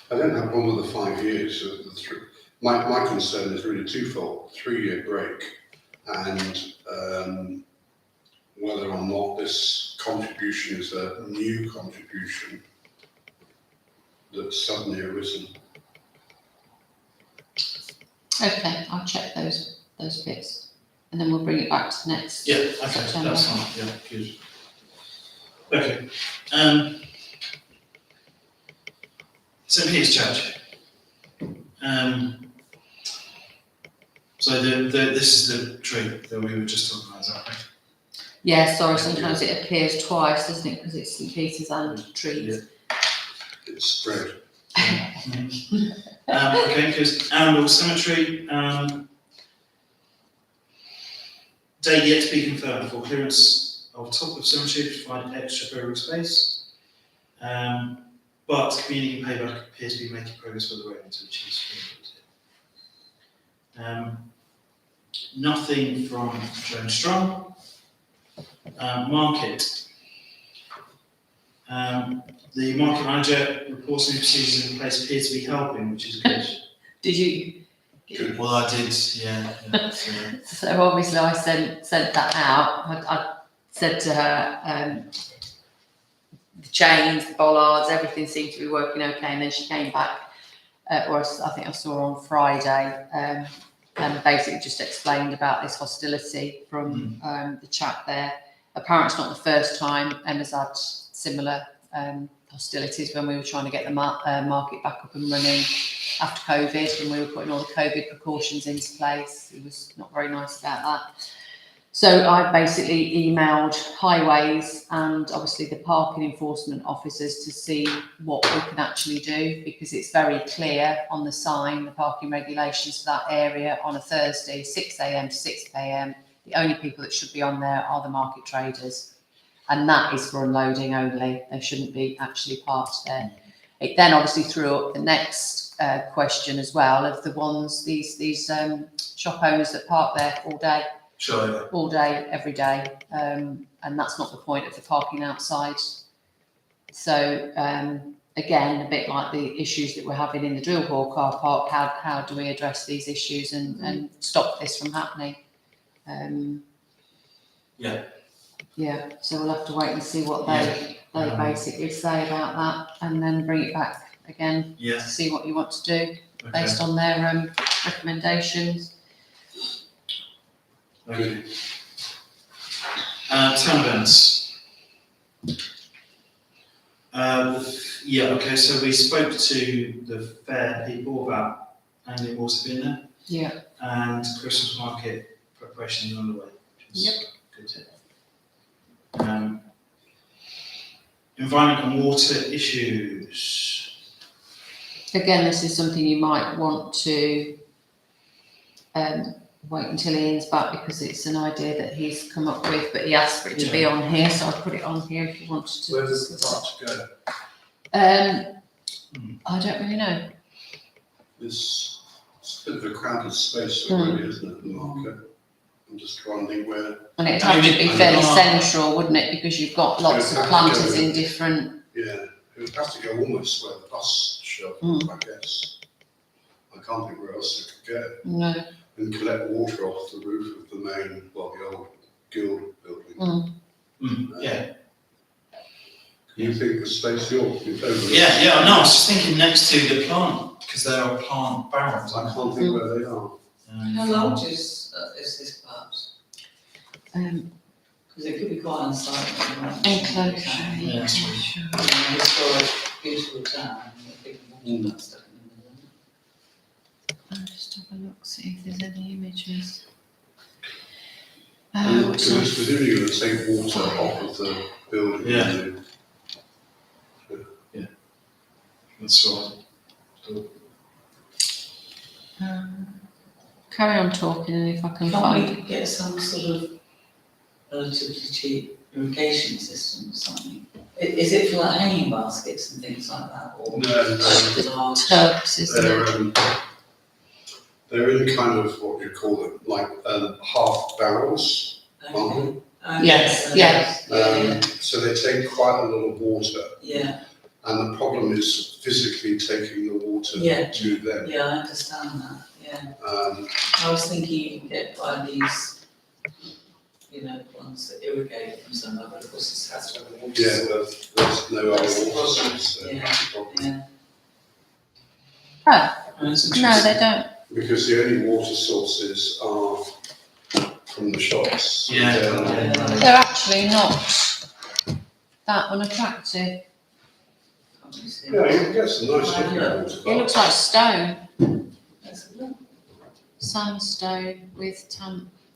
don't have one with the 5 years. My concern is really twofold: 3-year break, and whether or not this contribution is a new contribution that's suddenly arisen. okay, I'll check those bits, and then we'll bring it back to the next. Yeah, okay, September. that's fine, yeah, good. Okay, St. Peter's Church. So this is the tree that we were just talking about, is that right? Yeah, sorry, sometimes it appears twice, doesn't it, because it's St Peter's and trees. It's spread. Okay, because Arundel Cemetery, date yet to be confirmed for clearance of top of cemetery to provide extra burial space. But community payback appears to be making progress with the residents, which is good. Nothing from Joan Strong. Market. The market manager reports new procedures in place appears to be helping, which is good. Did you? Good. Well, I did, yeah. So obviously I sent that out. I said to her, the chains, the bollards, everything seemed to be working okay. And then she came back, or I think I saw her on Friday, and basically just explained about this hostility from the chat there. Apparently it's not the first time Emma's had similar hostilities when we were trying to get the market back up and running after COVID, and we were putting all the COVID precautions into place. He was not very nice about that. So I basically emailed Highways and obviously the parking enforcement officers to see what we can actually do, because it's very clear on the sign, the parking regulations for that area on a Thursday, 6 a.m. to 6 p.m. The only people that should be on there are the market traders. and that is for unloading only. They shouldn't be actually parked there. It then obviously threw up the next question as well of the ones, these shop owners that park there all day, every day, and that's not the point of the parking outside. So again, a bit like the issues that we're having in the Drill Hall car park, how do we address these issues and stop this from happening? Yeah, so we'll have to wait and see what they basically say about that, and then bring it back again to see what you want to do based on their recommendations. Okay. Town events. Okay, so we spoke to the fair people about Anglian Water being there, Yeah. and Christmas market preparation is underway, which is good tip. Environment and water issues. Again, this is something you might want to wait until Ian's back, because it's an idea that he's come up with, but he asked for it to be on here, so I put it on here if you wanted to. Where does the park go? I don't really know. It's a bit of a crowded space already, isn't it, the market? I'm just wondering where. And it'd have to be fairly central, wouldn't it, because you've got lots of planters in different. Yeah, it would have to go almost where the bus shelter is, I guess. I can't think where else it could go. No. And collect water off the roof of the main, the old guild building. Yeah. You think the space you're over? Yeah, no, I was just thinking next to the plant, because there are plant barrels. I can't think where they are. How large is this part? Because it could be quite unsightly. Right? Enclosure. Yeah, that's right. Historic, beautiful town, with big water stuff in the middle. I'll just have a look, see if there's any images. Because presumably you're going to take water off of the building. Yeah. That's right. Carry on talking, and if I can Can't find we get some sort of relatively cheap irrigation system or something? Is it for like hanging baskets and things like that, or large? tubs, isn't it? They're in kind of what you call them, like half barrels. Okay. Yes. So they take quite a lot of water, Yeah, and the problem is physically taking the water to them. yeah, I understand that, yeah. Um, I was thinking you can get by these, ones that irrigate from somewhere, but of course this has to have a water. yeah, but there's no other That's the water problem. source there. Yeah. That's the problem. Yeah. Oh, That's no, they don't. Because the only water sources are from the shops. Yeah. They're actually not that unattractive. Yeah, you can get some nice looking water. It looks like stone, Let's have a look. sandstone with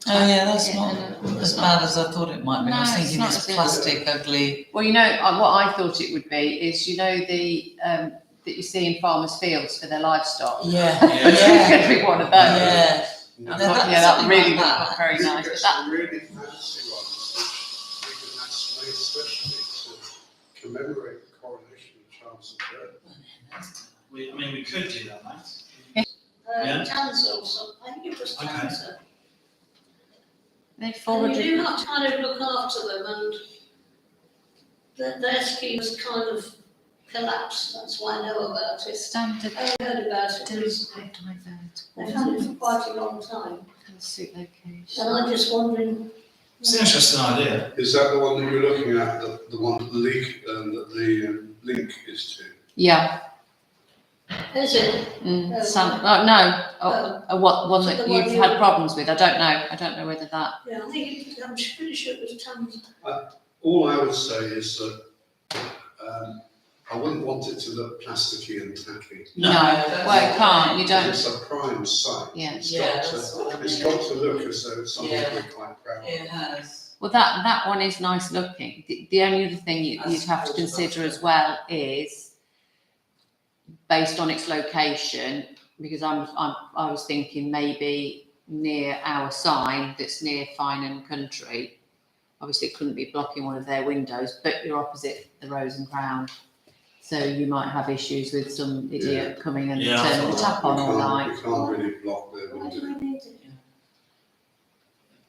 Oh yeah, that's Yeah, not no, as bad as I thought it might be. I was No, it's thinking not, it's is it? plastic, ugly. Well, what I thought it would be is, the that you see in farmers' fields for their livestock. Yeah, It's yeah, going to be one of those. yeah. I No, thought, that's that something really like would that. look very You nice. get But some really fancy ones, which we can actually especially to commemorate the coronation of Charles III. We could do that, mate. Yeah. Tanser or something, I think it was Okay. Tanser. they And forwarded. you do have to kind of look after them, and their scheme has kind of collapsed, that's why I know about it. Standard I heard about it, delivery divert. they've had it for quite a long time, Suit location. and I'm just wondering. It's an interesting idea. Is that the one that you're looking at, the one that the link is to? Yeah. Is it? What one So that the one you've you- had problems with? I don't know. I don't know whether that. Yeah, I think I'm pretty sure it was Tanser. All I would say is that I wouldn't want it to look plasticky and tacky. No, well, it can't. You don't. It's a prime site. Yeah. It's Yeah, got that's what I to, it's mean. got to look as though it's something Yeah. we're quite proud of. It has. Well, that one is nice looking. The only other thing you'd That's have to consider as well is based on its location, because I was thinking maybe near our sign that's near Fine and Country, obviously it couldn't be blocking one of their windows, but you're opposite the Rose and Crown. So you might have issues with some idiot coming and Yeah, I turning the thought tap on all night. You can't really block their Why do window. we need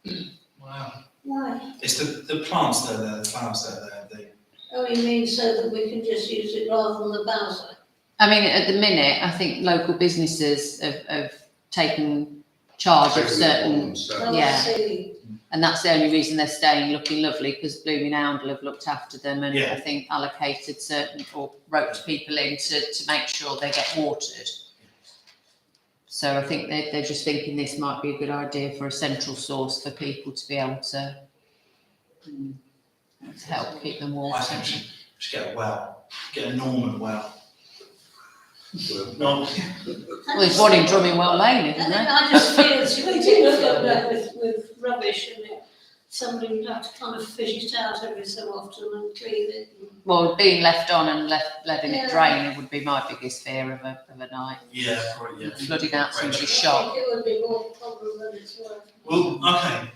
it? Wow. Why? It's the plants that are there, the flowers that are there, Oh, you mean so that we can just use it rather than the Bowser? I mean, at the minute, I think local businesses have taken charge of Taking it on certain, themselves. Oh, I Yeah. see. and that's the only reason they're staying looking lovely, because Blooming Oundle have looked after them and Yeah. I think allocated certain, or wrote people in to make sure they get watered. So I think they're just thinking this might be a good idea for a central source for people to be able to help keep them I watered. think we should get a well, get a Norman well. Well, Not, Well, there's one in Drummingwell Lane, isn't And then there? I just feel as if we do fill that with rubbish and somebody would have to kind of fish it out every so often and clean it. Well, being left on and letting Yeah. it drain, it would be my biggest fear of a night. yeah, probably, yeah. Flooding out somebody's I shop. think it would be more problem than it's worth. Well, okay,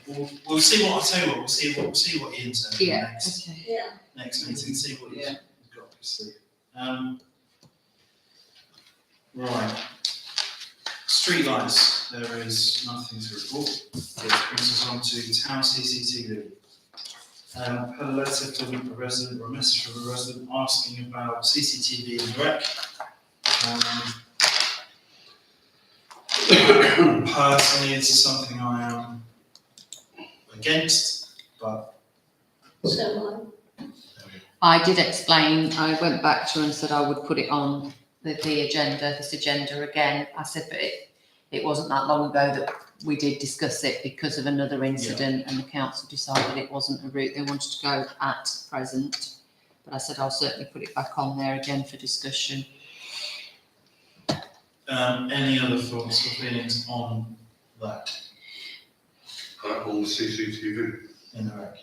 we'll see what, I'll tell you what, we'll see what Ian says in the next, Okay. Yeah. next meeting, see what he's Yeah. got to see. Right. Streetlights, there is nothing to report. It brings us on to town CCTV. A letter from a resident, or a message from a resident asking about CCTV in the rec. Personally, it's something I am against, but So there we go. I did explain, I went back to her and said I would put it on the agenda, this agenda again. I said, but it wasn't that long ago that we did discuss it because of another incident and the council decided it wasn't a route they wanted to go at present. But I said I'll certainly put it back on there again for discussion. Any other thoughts or feelings on that on the CCTV. in the rec?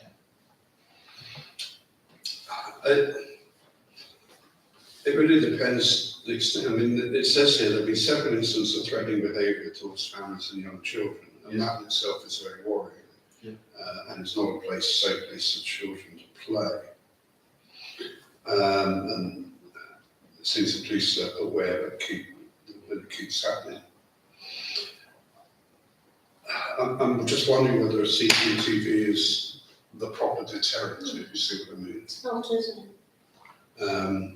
It really depends the extent. I mean, it says here there'll be several instances of threatening behaviour towards families and young children, and that in itself is very worrying. Yeah. And it's not a safe place for children to play. And it seems the police are aware that it keeps happening. I'm just wondering whether a CCTV is the proper deterrent, if you see what I mean. it's not, isn't it?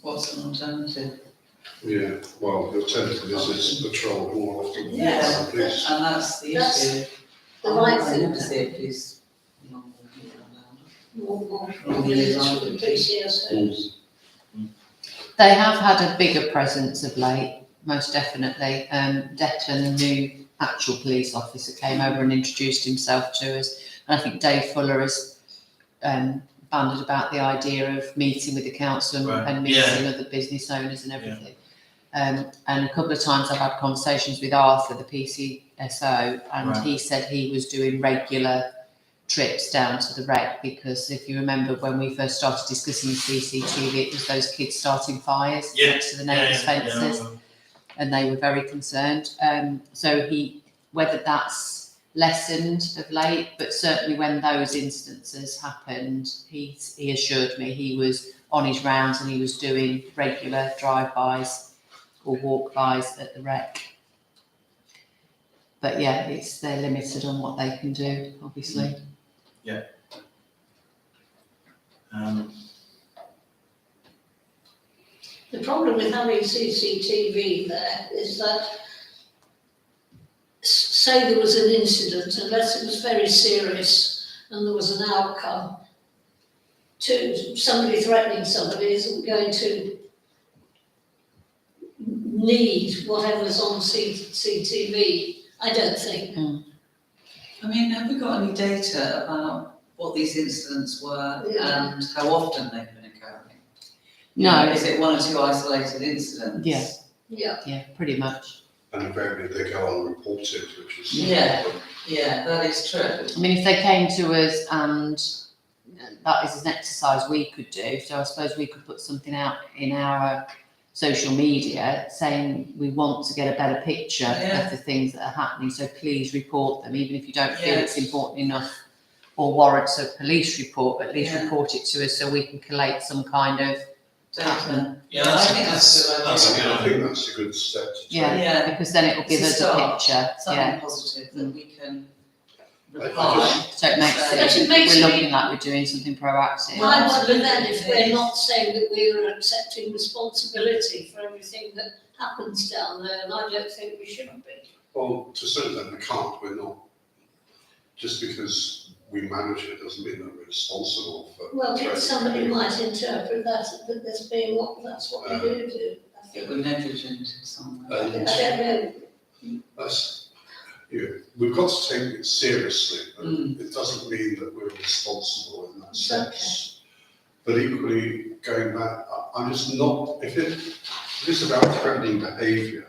What's an alternative? Yeah, well, the alternative is it's patrolled more often than Yes. the police. And that's the That's issue. The right I thing, never see a police. more Normally visits it's from on. PCSOs. They have had a bigger presence of late, most definitely. Declan, the new actual police officer, came over and introduced himself to us. And I think Dave Fuller has banded about the idea of meeting with the council and, Right. and meeting other business owners and everything. And a couple of times I've had conversations with Arthur, the PCSO, and Right. he said he was doing regular trips down to the rec, because if you remember when we first started discussing the CCTV, it was those kids starting fires Yeah. next to the neighbours' fences, and they were very concerned. So whether that's lessened of late, but certainly when those instances happened, he assured me he was on his rounds and he was doing regular drive-bys or walk-bys at the rec. But yeah, they're limited on what they can do, obviously. The problem with having CCTV there is that say there was an incident, unless it was very serious and there was an outcome, to somebody threatening somebody isn't going to need whatever's on CCTV, I don't think. I mean, have we got any data about what these incidents were Yeah. and how often they've been occurring? No, Is it one or two isolated incidents? Yeah. Yeah, pretty much. And invariably they go unreported, which is. Yeah. Yeah, that is true. I mean, if they came to us and that is an exercise we could do, so I suppose we could put something out in our social media saying we want to get a better picture Yeah. of the things that are happening, so please report them, even if you don't feel Yeah. it's important enough or warrants a police report, at least Yeah. report it to us so we can collate some kind of Data. Yeah, I think that's a good that's idea. a good I think that's a good step to take. Yeah. Yeah, because then it will give It's us a a start. picture, something yeah, positive that we can I reply. so it makes But it it, makes we're it- looking like we're doing something proactive. Well, I wonder absolutely, then if it we're is. not saying that we're accepting responsibility for everything that happens down there, and I don't think we should be. Well, to a certain extent, we can't, we're not. Just because we manage it doesn't mean that we're responsible for. Well, for somebody everything. might interpret that as being that's what we do. I That think. we're negligent in some way. I And don't know. that's, we've got to take it seriously, but Mm. it doesn't mean that we're responsible in that Okay. sense. But equally, going back, I'm just not, if it is about threatening behaviour,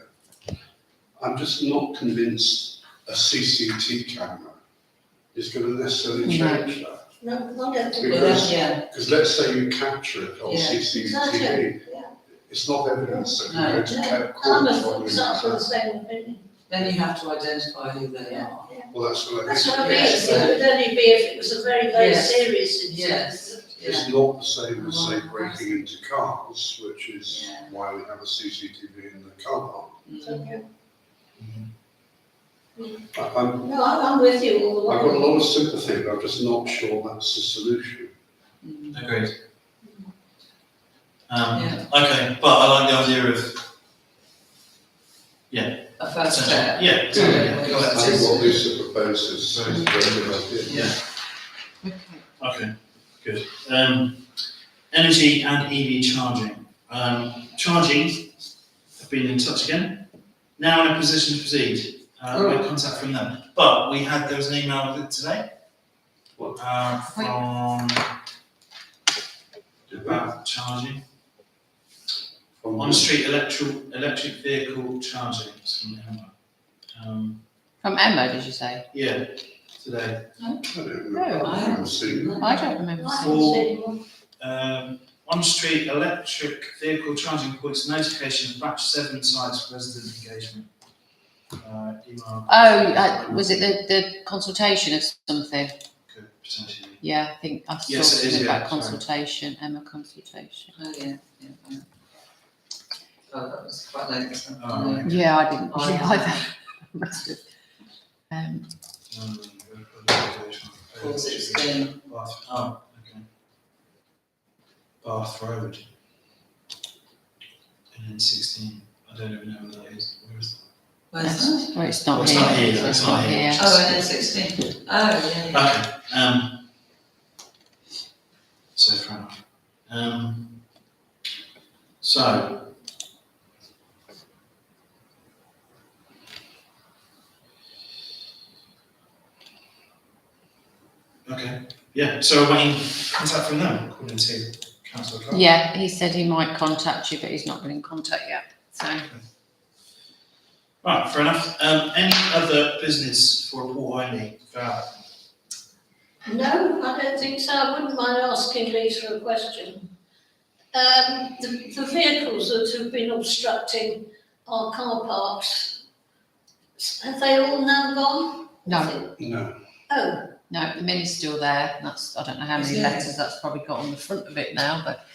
I'm just not convinced a CCTV camera is going to necessarily No. change that. No, I don't think. Well, Because- yeah, Because let's say you capture it on Yeah. CCTV, Exactly, yeah. it's not evidence that can No. go to No, court I'm on you. exactly the same opinion. then you have to identify who they Yeah, are. yeah. Well, that's what I That's think. what I mean, Yes. it would only be if it was a very, very Yes. serious incident. Yes, It's yeah, not the same as, say, Well, breaking into cars, which is Yeah. why we have a CCTV in the car park. mm, Okay. I'm, No, I'm with you all the way. I've got a lot of sympathy, but I'm just not sure that's the solution. mm, Agreed. Yeah. Okay, but I like the idea of, a first step. yeah, exactly, yeah, I think collective. what Lisa proposes is a very good idea. Yeah, Okay. okay, good. Energy and EV charging. Charging have been in touch again, now in a position to proceed. We had contact from them, but there was an email with it today. What? From Did we? about charging. From- On-street electric vehicle charging, it's from Emma. From Emma, did you say? Yeah, today. I don't No, know, I I haven't seen that. I don't remember I seeing. haven't seen one. On-street electric vehicle charging points notification of batch 7 sites resident engagement. Email. Oh, was it the consultation of something? Could potentially. Yeah, I think I saw Yes, it is, something yeah, about sorry. consultation, Emma consultation. Oh, yeah, yeah, yeah. Oh, that was quite late, so. Oh, right. Yeah, I didn't Oh, see yeah. either. Must have. Four 16. Bath, oh, okay. Bath Road. And then 16, I don't even know what that is. Where is that? Where's that? Well, it's not Well, it's here. not here, it's not here. Oh, and then 16. Oh, yeah, yeah. Okay, so fair enough. So. Okay, yeah, so we're waiting contact from them, according to Councillor Clark. Yeah, he said he might contact you, but he's not been in contact yet, so. Right, fair enough. Any other business for report only? Val? No, I don't think so. I wouldn't mind asking Lisa a question. The vehicles that have been obstructing our car parks, have they all now gone? No, No, Oh, no, the minute's still there. That's, I don't know how Is many it? letters that's probably got on the front of it now, but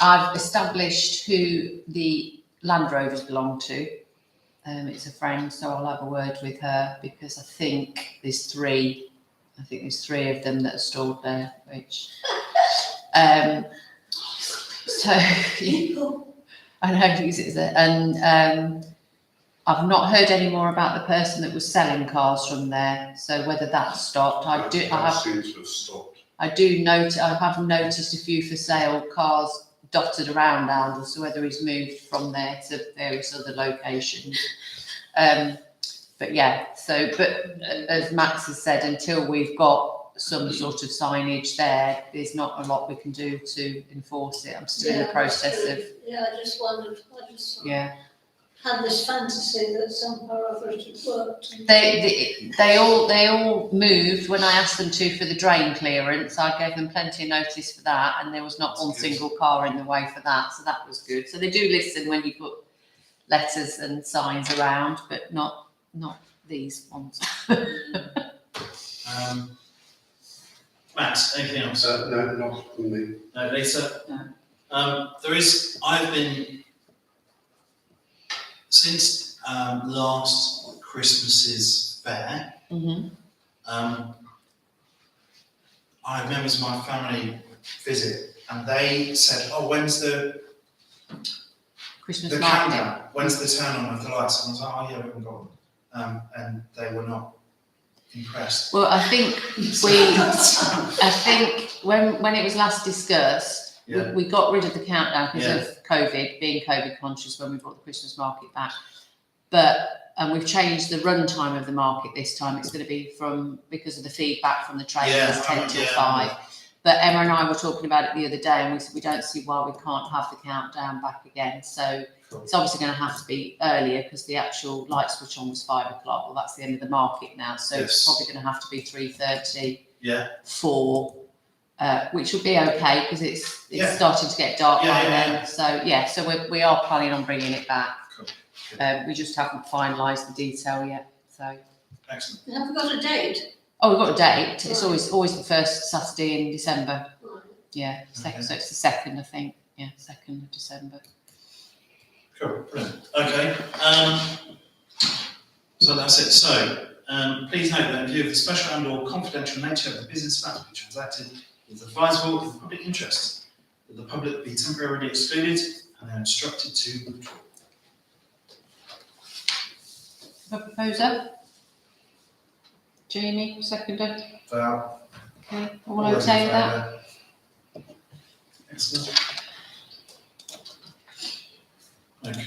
I've established who the Land Rovers belong to. It's a friend, so I'll have a word with her because I think there's three of them that are stored there, which, so, I know, and I've not heard any more about the person that was selling cars from there, so whether that's stopped, that seems to have stopped. I have noticed a few for sale cars dotted around Oundle, so whether he's moved from there to various other locations. But yeah, but as Max has said, until we've got some sort of signage there, there's not a lot we can do to enforce it. I'm still in the yeah, process that's of, true. Yeah, I just wondered, yeah. had this fantasy that somehow or other it had worked. And They all moved when I asked them to for the drain clearance. I gave them plenty of notice for that, and there was not one That's good. single car in the way for that, so that was good. So they do listen when you put letters and signs around, but not these ones. Matt, anything else? No, not from me. No, Lisa? No. I've been, since last Christmas's fair, Mm-hmm. I have members of my family visit, and they said, "Oh, when's the Christmas the market. countdown? When's the turn on of the lights?" And I was like, "Oh yeah, we haven't got them," and they were not impressed. Well, I think when it was last discussed, Yeah. we got rid of the countdown because Yeah. of COVID, being COVID conscious when we brought the Christmas market back. And we've changed the run time of the market this time. It's going to be because of the feedback from the traders, Yeah, 10 till yeah. 5. But Emma and I were talking about it the other day, and we said we don't see why we can't have the countdown back again. So it's obviously going to have to be earlier because the actual light switch on was 5 o'clock. Well, that's the end of the market now, so Yes. it's probably going to have to be 3:30, Yeah, 4, which would be okay because it's Yeah. starting to get dark Yeah, by yeah, then. So yeah, so we are planning on bringing it back. Cool. We just haven't finalised the detail yet. So excellent. have we got a date? oh, we've got a date. It's always the first Saturday in December. Right. Yeah, second. Okay. So it's the 2nd, I think. Yeah, 2nd of December. Cool, brilliant. Okay, so that's it. So, please note that in view of the special and/or confidential nature of the business about to be transacted, it is advisable in the public interest that the public be temporarily excluded and they are instructed to withdraw. A proposer? Jamie, seconder. Val? Okay, all okay with that? Excellent. Okay.